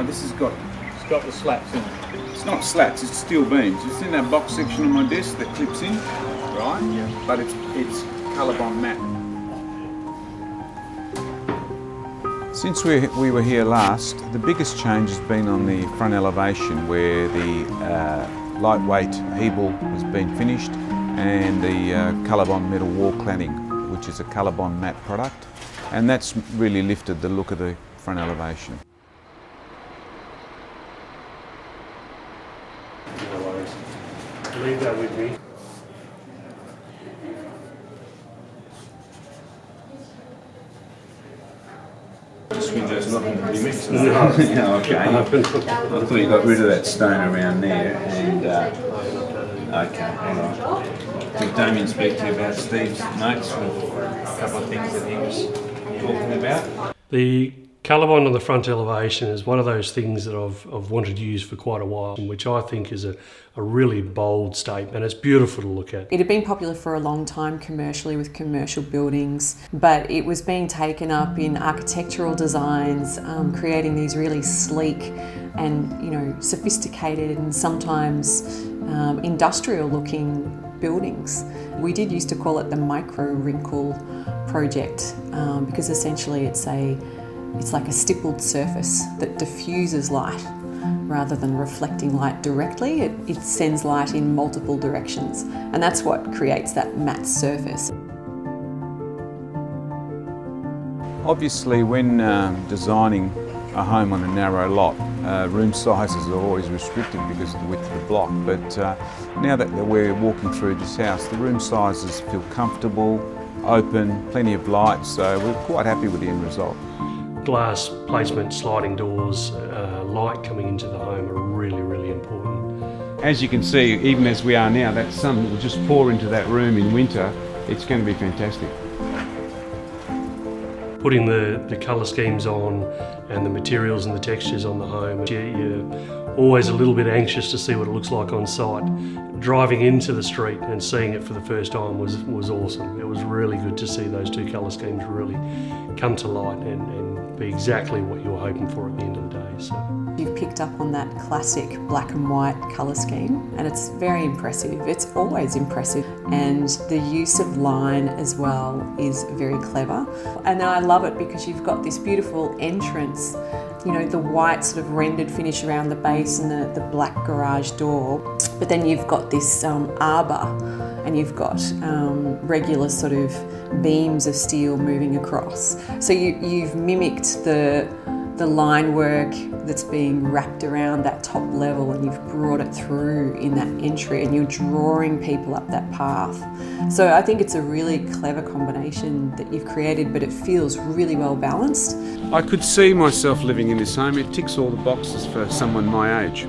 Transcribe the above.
this has got... It's got the slats in it. It's not slats, it's steel beams. It's in that box section on my desk that clips in, right? Yeah. But it's Colorbond matte. Since we were here last, the biggest change has been on the front elevation where the lightweight Hebel has been finished and the Colorbond metal wall cladding, which is a Colorbond matte product. And that's really lifted the look of the front elevation. No worries. Leave that with me. This window's not going to be mixed. No. Yeah, okay. I thought you got rid of that stone around there and... okay, alright. Did Damien speak to you about Steve's notes and a couple of things that he was talking about? The Colorbond on the front elevation is one of those things that I've wanted to use for quite a while, which I think is a really bold statement. It's beautiful to look at. It had been popular for a long time commercially with commercial buildings, but it was being taken up in architectural designs, creating these really sleek and sophisticated and sometimes industrial looking buildings. We did used to call it the micro wrinkle project because essentially it's like a stippled surface that diffuses light rather than reflecting light directly. It sends light in multiple directions, and that's what creates that matte surface. Obviously, when designing a home on a narrow lot, room sizes are always restricted because of the width of the block, but now that we're walking through this house, the room sizes feel comfortable, open, plenty of light, so we're quite happy with the end result. Glass placement, sliding doors, light coming into the home are really, really important. As you can see, even as we are now, that sun will just pour into that room in winter. It's going to be fantastic. Putting the colour schemes on and the materials and the textures on the home, you're always a little bit anxious to see what it looks like on site. Driving into the street and seeing it for the first time was awesome. It was really good to see those two colour schemes really come to light and be exactly what you were hoping for at the end of the day. So You've picked up on that classic black and white colour scheme, and it's very impressive. It's always impressive, and the use of line as well is very clever. And I love it because you've got this beautiful entrance, the white sort of rendered finish around the base and the black garage door, but then you've got this arbour, and you've got regular sort of beams of steel moving across. So you've mimicked the line work that's being wrapped around that top level, and you've brought it through in that entry, and you're drawing people up that path. So I think it's a really clever combination that you've created, but it feels really well balanced. I could see myself living in this home. It ticks all the boxes for someone my age.